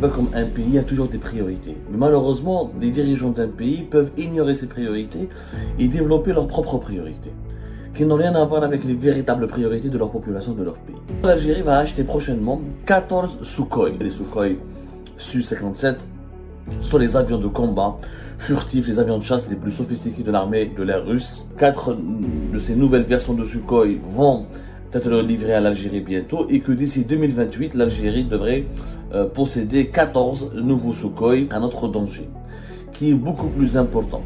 Comme un pays a toujours des priorités. Mais malheureusement, les dirigeants d'un pays peuvent ignorer ces priorités et développer leurs propres priorités, qui n'ont rien à voir avec les véritables priorités de leur population, de leur pays. L'Algérie va acheter prochainement 14 Sukhoi. Les Sukhoi Su-57 sont les avions de combat furtifs, les avions de chasse les plus sophistiqués de l'armée de l'air russe. 4 de ces nouvelles versions de Sukhoi vont être livrées à l'Algérie bientôt et que d'ici 2028, l'Algérie devrait posséder 14 nouveaux Sukhoi. Un autre danger qui est beaucoup plus important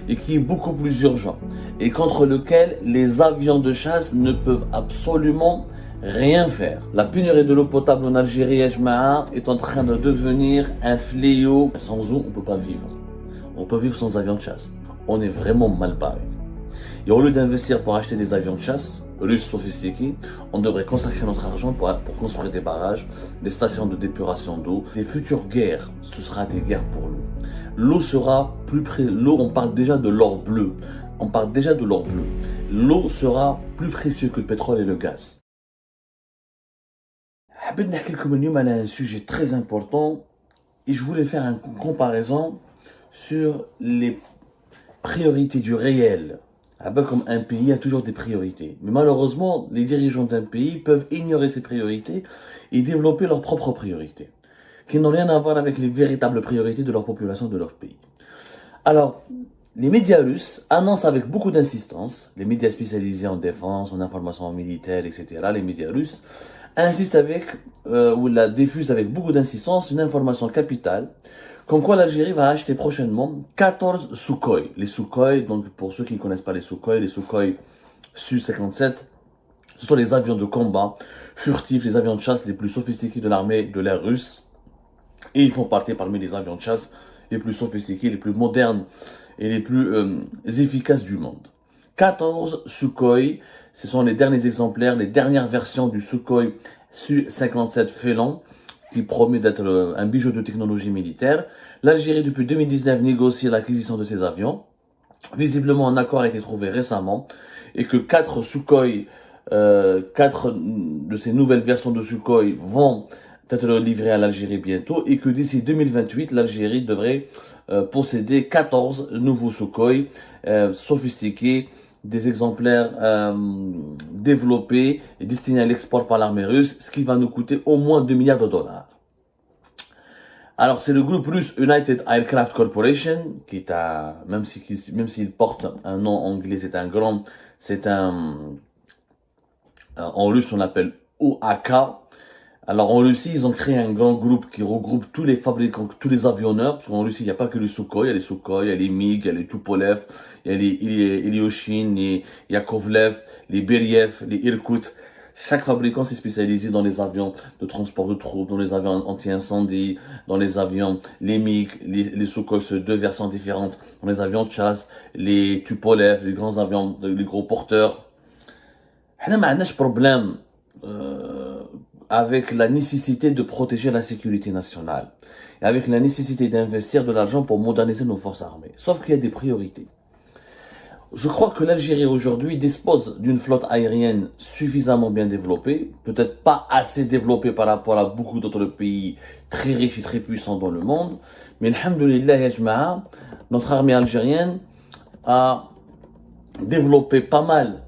et qui est beaucoup plus urgent et contre lequel les avions de chasse ne peuvent absolument rien faire. La pénurie de l'eau potable en Algérie est en train de devenir un fléau. Sans eau, on ne peut pas vivre. On peut vivre sans avions de chasse. On est vraiment mal barré. Et au lieu d'investir pour acheter des avions de chasse russes sophistiqués, on devrait consacrer notre argent pour construire des barrages, des stations de d'épuration d'eau. Les futures guerres, ce sera des guerres pour l'eau. L'eau sera plus l'eau, on parle déjà de l'or bleu. On parle déjà de l'or bleu. L'eau sera plus précieuse que le pétrole et le gaz. Je vais vous parler d'un sujet très important et je voulais faire une comparaison sur les priorités du réel. Comme un pays a toujours des priorités. Mais malheureusement, les dirigeants d'un pays peuvent ignorer ces priorités et développer leurs propres priorités, qui n'ont rien à voir avec les véritables priorités de leur population, de leur pays. Alors, les médias russes annoncent avec beaucoup d'insistance, les médias spécialisés en défense, en information militaire, etc., les médias russes, insistent ou la diffusent avec beaucoup d'insistance une information capitale, comme quoi l'Algérie va acheter prochainement 14 Sukhoi. Les Sukhoi, donc pour ceux qui ne connaissent pas les Sukhoi Su-57, ce sont les avions de combat furtifs, les avions de chasse les plus sophistiqués de l'armée de l'air russe. Et ils font partie parmi les avions de chasse les plus sophistiqués, les plus modernes et les plus efficaces du monde. 14 Sukhoi, ce sont les derniers exemplaires, les dernières versions du Sukhoi Su-57 Félon, qui promet d'être un bijou de technologie militaire. L'Algérie, depuis 2019, négocie l'acquisition de ces avions. Visiblement, un accord a été trouvé récemment et que 4 Sukhoi, 4 de ces nouvelles versions de Sukhoi vont être livrées à l'Algérie bientôt et que d'ici 2028, l'Algérie devrait posséder 14 nouveaux Sukhoi sophistiqués, des exemplaires développés et destinés à l'export par l'armée russe, ce qui va nous coûter au moins 2 milliards de dollars. Alors, c'est le groupe russe United Aircraft Corporation, qui est même s'il porte un nom anglais, en russe, on l'appelle OAK. Alors, en Russie, ils ont créé un grand groupe qui regroupe tous les fabricants, tous les avionneurs. Parce qu'en Russie, il n'y a pas que les Sukhoi, il y a les Sukhoi, il y a les MiG, il y a les Tupolev, il y a les Ilyushin, les Yakovlev, les Beriev, les Irkut. Chaque fabricant s'est spécialisé dans les avions de transport de troupes, dans les avions anti-incendie, dans les avions, les MiG, les Sukhoi, deux versions différentes, dans les avions de chasse, les Tupolev, les grands avions, les gros porteurs. On n'a pas de problème avec la nécessité de protéger la sécurité nationale, et avec la nécessité d'investir de l'argent pour moderniser nos forces armées. Sauf qu'il y a des priorités. Je crois que l'Algérie aujourd'hui dispose d'une flotte aérienne suffisamment bien développée, peut-être pas assez développée par rapport à beaucoup d'autres pays très riches et très puissants dans le monde, mais alhamdoulilah ya jama'a, notre armée algérienne a développé pas mal,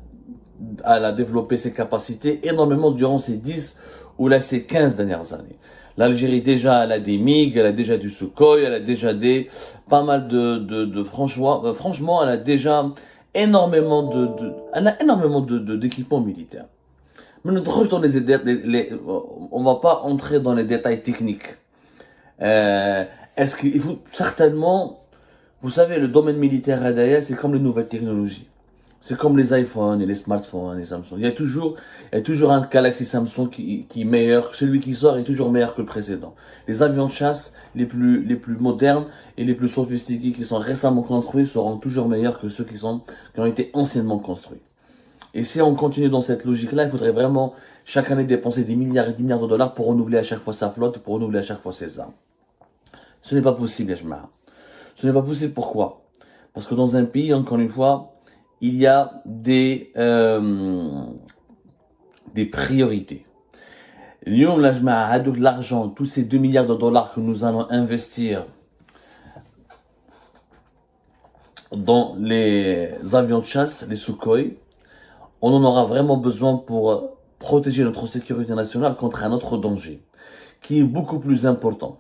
elle a développé ses capacités énormément durant ces 10 ou là ces 15 dernières années. L'Algérie déjà, elle a des MiG, elle a déjà du Sukhoi, elle a déjà pas mal franchement, elle a déjà énormément d'équipements militaires. Mais on va pas entrer dans les détails techniques. Est-ce qu'il faut certainement, vous savez, le domaine militaire d'ailleurs, c'est comme les nouvelles technologies. C'est comme les iPhones et les smartphones, les Samsung. Il y a toujours un Galaxy Samsung qui est meilleur. Celui qui sort est toujours meilleur que le précédent. Les avions de chasse les plus modernes et les plus sophistiqués qui sont récemment construits seront toujours meilleurs que ceux qui ont été anciennement construits. Et si on continue dans cette logique-là, il faudrait vraiment chaque année dépenser des milliards et des milliards de dollars pour renouveler à chaque fois sa flotte, pour renouveler à chaque fois ses armes. Ce n'est pas possible, Yajma. Ce n'est pas possible, pourquoi? Parce que dans un pays, encore une fois, il y a des priorités. اليوم يا جماعة هادوك l'argent, tous ces 2 milliards de dollars que nous allons investir dans les avions de chasse, les Sukhoi, on en aura vraiment besoin pour protéger notre sécurité nationale contre un autre danger, qui est beaucoup plus important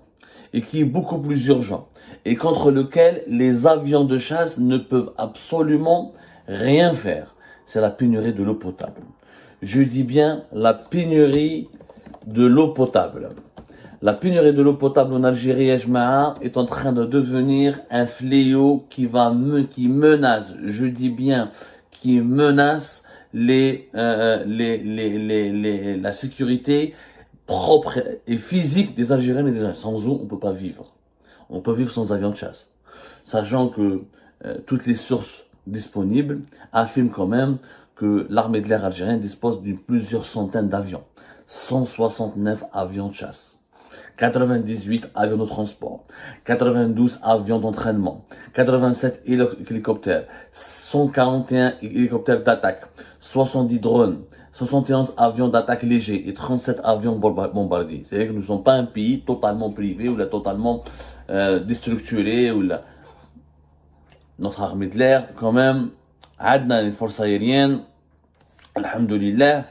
et qui est beaucoup plus urgent, et contre lequel les avions de chasse ne peuvent absolument rien faire. C'est la pénurie de l'eau potable. Je dis bien la pénurie de l'eau potable. La pénurie de l'eau potable en Algérie, est en train de devenir un fléau qui menace, je dis bien, qui menace la sécurité propre et physique des Algériens et des Algériens. Sans eau, on ne peut pas vivre. On peut vivre sans avion de chasse. Sachant que toutes les sources disponibles affirment quand même que l'armée de l'air algérienne dispose de plusieurs centaines d'avions. 169 avions de chasse. 98 avions de transport, 92 avions d'entraînement, 87 hélicoptères, 141 hélicoptères d'attaque, 70 drones, 71 avions d'attaque légers et 37 avions bombardiers. C'est-à-dire que nous ne sommes pas un pays totalement privé ou totalement déstructuré. Notre armée de l'air, quand même, adna les forces aériennes, alhamdoulilah,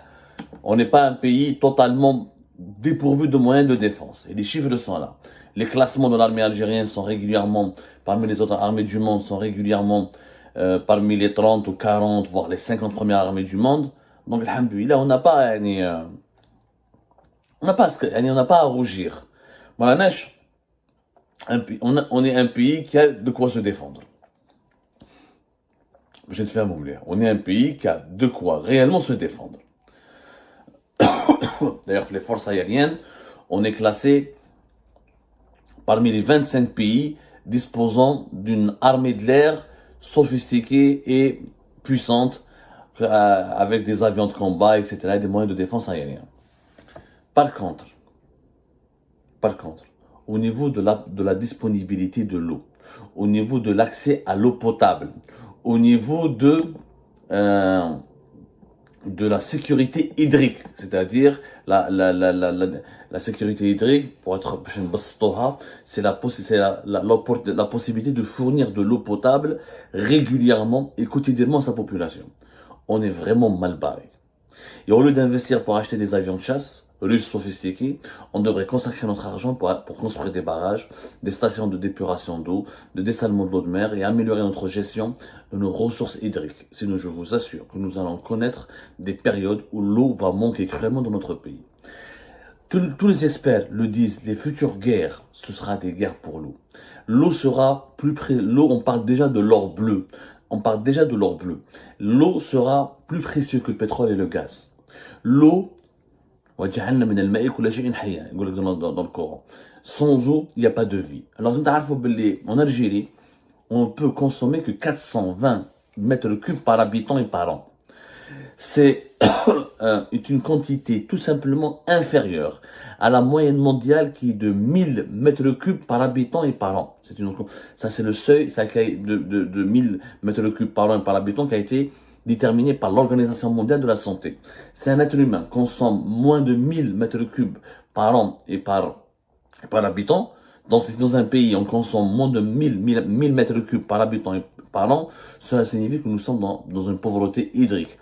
on n'est pas un pays totalement dépourvu de moyens de défense. Et les chiffres sont là. Les classements de l'armée algérienne sont régulièrement, parmi les autres armées du monde, sont régulièrement parmi les 30 ou 40, voire les 50 premières armées du monde. Donc, alhamdoulilah, on n'a pas à rougir. Voilà, on est un pays qui a de quoi se défendre. Je te fais un mot. On est un pays qui a de quoi réellement se défendre. D'ailleurs, les forces aériennes, on est classé parmi les 25 pays disposant d'une armée de l'air sophistiquée et puissante, avec des avions de combat, etc., et des moyens de défense aérienne. Par contre, au niveau de la disponibilité de l'eau, au niveau de l'accès à l'eau potable, au niveau de la sécurité hydrique, c'est-à-dire la sécurité hydrique, pour être c'est la possibilité de fournir de l'eau potable régulièrement et quotidiennement à sa population. On est vraiment mal barré. Et au lieu d'investir pour acheter des avions de chasse russes sophistiqués, on devrait consacrer notre argent pour construire des barrages, des stations de d'épuration d'eau, de dessalement de l'eau de mer et améliorer notre gestion de nos ressources hydriques. Sinon, je vous assure que nous allons connaître des périodes où l'eau va manquer cruellement dans notre pays. Tous les experts le disent, les futures guerres, ce sera des guerres pour l'eau. L'eau sera l'eau, on parle déjà de l'or bleu. L'eau sera plus précieuse que le pétrole et le gaz. L'eau, dans le Coran. Sans eau, il n'y a pas de vie. Alors, en Algérie, on ne peut consommer que 420 mètres cubes par habitant et par an. C'est une quantité tout simplement inférieure à la moyenne mondiale qui est de 1000 mètres cubes par habitant et par an. Ça, c'est le seuil de 1000 mètres cubes par an et par habitant qui a été déterminé par l'Organisation mondiale de la santé. Si un être humain consomme moins de 1000 mètres cubes par an et par habitant, si dans un pays on consomme moins de 1000 mètres cubes par habitant et par an, cela signifie que nous sommes dans une pauvreté hydrique.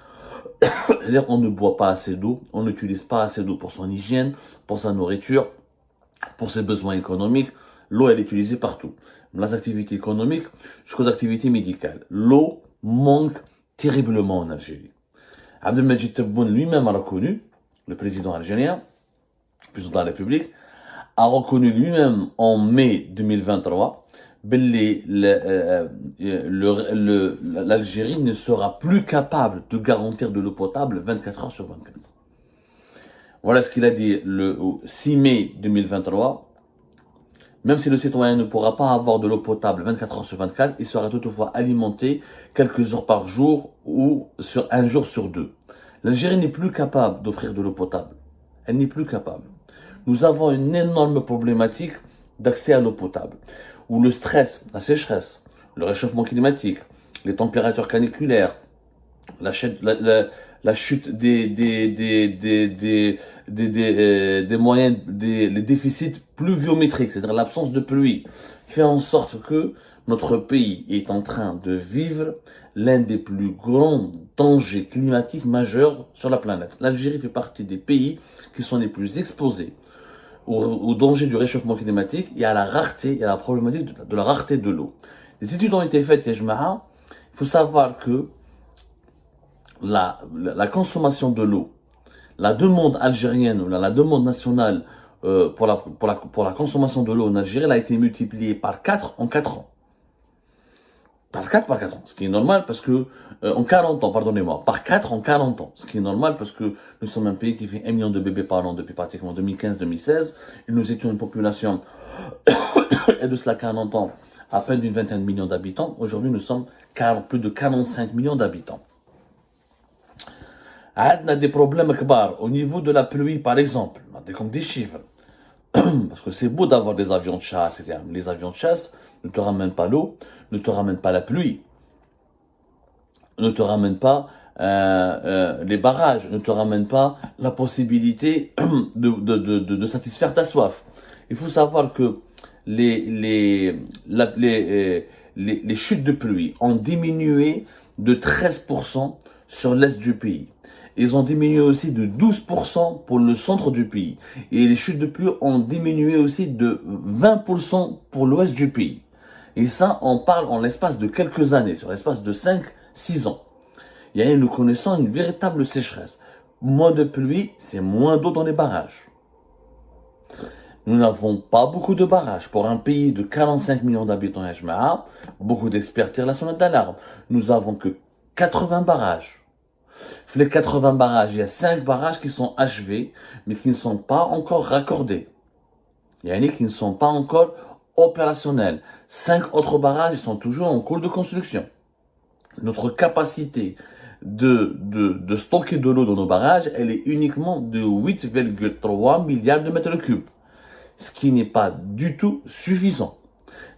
C'est-à-dire qu'on ne boit pas assez d'eau, on n'utilise pas assez d'eau pour son hygiène, pour sa nourriture, pour ses besoins économiques. L'eau, elle est utilisée partout. Les activités économiques jusqu'aux activités médicales. L'eau manque terriblement en Algérie. Abdelmajid Tebboune lui-même a reconnu, le président algérien, le président de la République, a reconnu lui-même en mai 2023 que l'Algérie ne sera plus capable de garantir de l'eau potable 24 heures sur 24. Voilà ce qu'il a dit le 6 mai 2023. Même si le citoyen ne pourra pas avoir de l'eau potable 24 heures sur 24, il sera toutefois alimenté quelques heures par jour ou sur un jour sur deux. L'Algérie n'est plus capable d'offrir de l'eau potable. Elle n'est plus capable. Nous avons une énorme problématique d'accès à l'eau potable, où le stress, la sécheresse, le réchauffement climatique, les températures caniculaires, la chute des moyens, les déficits pluviométriques, c'est-à-dire l'absence de pluie, fait en sorte que notre pays est en train de vivre l'un des plus grands dangers climatiques majeurs sur la planète. L'Algérie fait partie des pays qui sont les plus exposés au danger du réchauffement climatique et à la rareté et à la problématique de la rareté de l'eau. Les études ont été faites, il faut savoir que la consommation de l'eau, la demande algérienne, ou la demande nationale pour la consommation de l'eau en Algérie, elle a été multipliée par 4 en 4 ans. Par 4 ans, ce qui est normal parce que, en 40 ans, pardonnez-moi, par 4 en 40 ans, ce qui est normal parce que nous sommes un pays qui fait 1 million de bébés par an depuis pratiquement 2015-2016, et nous étions une population, et de cela 40 ans, à peine d'une vingtaine de millions d'habitants. Aujourd'hui, nous sommes plus de 45 millions d'habitants. On a des problèmes kbar au niveau de la pluie, par exemple. On a comme des chiffres. Parce que c'est beau d'avoir des avions de chasse, etc. Les avions de chasse ne te ramènent pas l'eau, ne te ramènent pas la pluie, ne te ramènent pas les barrages, ne te ramènent pas la possibilité de satisfaire ta soif. Il faut savoir que les chutes de pluie ont diminué de 13% sur l'est du pays. Ils ont diminué aussi de 12% pour le centre du pays. Et les chutes de pluie ont diminué aussi de 20% pour l'ouest du pays. Et ça, on parle en l'espace de quelques années, sur l'espace de 5-6 ans. Nous connaissons une véritable sécheresse. Moins de pluie, c'est moins d'eau dans les barrages. Nous n'avons pas beaucoup de barrages. Pour un pays de 45 millions d'habitants, beaucoup d'experts tirent la sonnette d'alarme. Nous avons que 80 barrages. Les 80 barrages, il y a 5 barrages qui sont achevés, mais qui ne sont pas encore raccordés. Il y en a qui ne sont pas encore opérationnels. 5 autres barrages ils sont toujours en cours de construction. Notre capacité de stocker de l'eau dans nos barrages, elle est uniquement de 8,3 milliards de mètres cubes. Ce qui n'est pas du tout suffisant.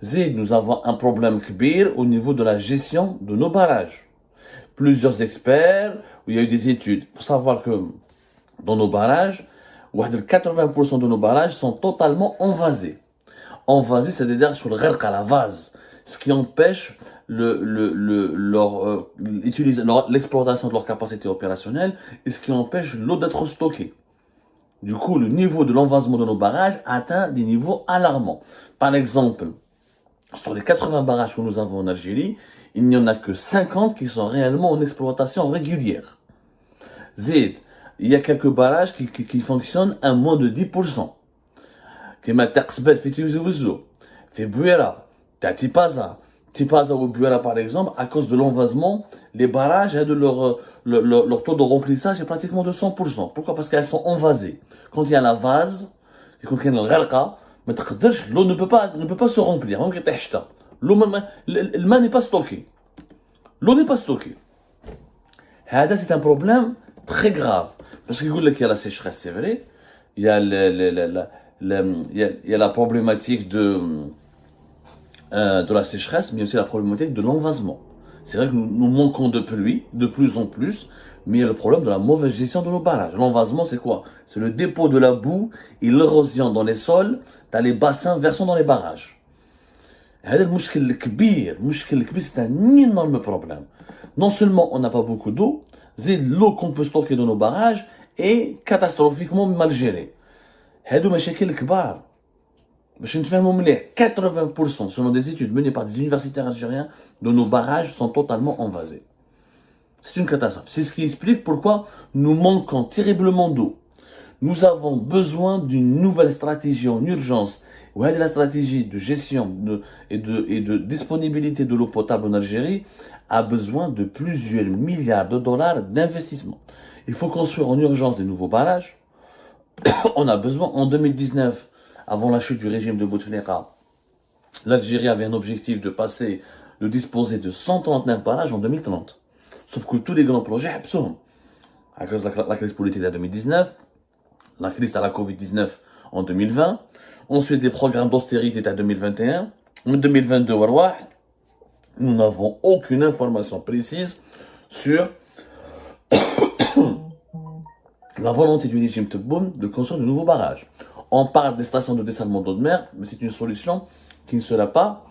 Nous avons un problème kbir au niveau de la gestion de nos barrages. Plusieurs experts, il y a eu des études. Il faut savoir que dans nos barrages, 80% de nos barrages sont totalement envasés. Envasés, c'est-à-dire sur le gharq à la vase, ce qui empêche l'exploitation de leur capacité opérationnelle et ce qui empêche l'eau d'être stockée. Du coup, le niveau de l'envasement de nos barrages atteint des niveaux alarmants. Par exemple, sur les 80 barrages que nous avons en Algérie, il n'y en a que 50 qui sont réellement en exploitation régulière. Il y a quelques barrages qui fonctionnent à moins de 10%. Comme Taqsbel, fait Bouera, Tipaza ou Bouera par exemple, à cause de l'envasement, les barrages, leur taux de remplissage est pratiquement de 100%. Pourquoi? Parce qu'elles sont envasées. Quand il y a la vase, et quand il y a le gharqa, l'eau ne peut pas se remplir. Le main n'est pas stocké. L'eau n'est pas stockée. C'est un problème très grave. Parce qu'il y a la sécheresse, c'est vrai. Il y a la problématique de la sécheresse, mais aussi la problématique de l'envasement. C'est vrai que nous manquons de pluie, de plus en plus, mais il y a le problème de la mauvaise gestion de nos barrages. L'envasement, c'est quoi? C'est le dépôt de la boue et l'érosion dans les sols, dans les bassins versant dans les barrages. C'est un énorme problème. Non seulement on n'a pas beaucoup d'eau, l'eau qu'on peut stocker dans nos barrages est catastrophiquement mal gérée. C'est un problème. 80% selon des études menées par des universitaires algériens de nos barrages sont totalement envasés. C'est une catastrophe. C'est ce qui explique pourquoi nous manquons terriblement d'eau. Nous avons besoin d'une nouvelle stratégie en urgence. La stratégie de gestion et de disponibilité de l'eau potable en Algérie a besoin de plusieurs milliards de dollars d'investissement. Il faut construire en urgence des nouveaux barrages. On a besoin, en 2019, avant la chute du régime de Bouteflika, l'Algérie avait un objectif de disposer de 139 barrages en 2030. Sauf que tous les grands projets, à cause de la crise politique de 2019, la crise à la Covid-19 en 2020, ensuite des programmes d'austérité en 2021, en 2022, nous n'avons aucune information précise sur la volonté du régime Tebboune de construire de nouveaux barrages. On parle des stations de dessalement d'eau de mer, mais c'est une solution qui ne sera pas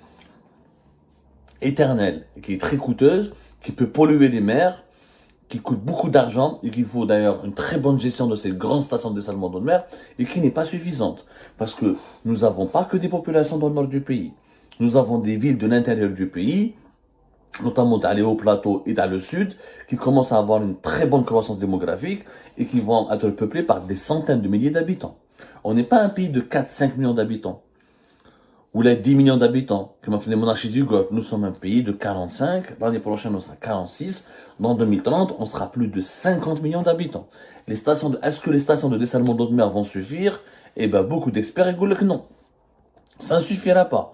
éternelle, qui est très coûteuse, qui peut polluer les mers, qui coûte beaucoup d'argent et qu'il faut d'ailleurs une très bonne gestion de ces grandes stations de dessalement d'eau de mer et qui n'est pas suffisante. Parce que nous n'avons pas que des populations dans le nord du pays. Nous avons des villes de l'intérieur du pays, notamment dans les hauts plateaux et dans le sud, qui commencent à avoir une très bonne croissance démographique et qui vont être peuplées par des centaines de milliers d'habitants. On n'est pas un pays de 4-5 millions d'habitants, ou les 10 millions d'habitants, comme ont fait les monarchies du Golfe. Nous sommes un pays de 45, l'année prochaine on sera 46, dans 2030 on sera plus de 50 millions d'habitants. Est-ce que les stations de dessalement d'eau de mer vont suffire? Eh bien beaucoup d'experts disent que non, ça ne suffira pas.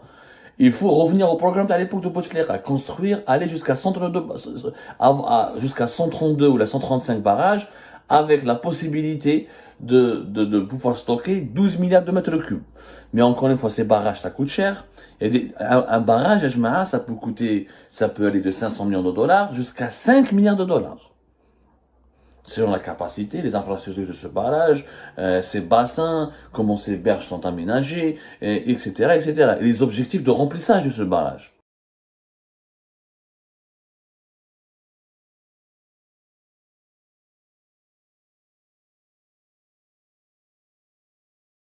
Il faut revenir au programme à l'époque de Bouteflika, construire, aller jusqu'à 132 ou la 135 barrages, avec la possibilité de pouvoir stocker 12 milliards de mètres cubes. Mais encore une fois, ces barrages, ça coûte cher. Et un barrage, ça peut aller de 500 millions de dollars jusqu'à 5 milliards de dollars. Selon la capacité, les infrastructures de ce barrage, ces bassins, comment ces berges sont aménagées, etc., etc. Et les objectifs de remplissage de ce barrage.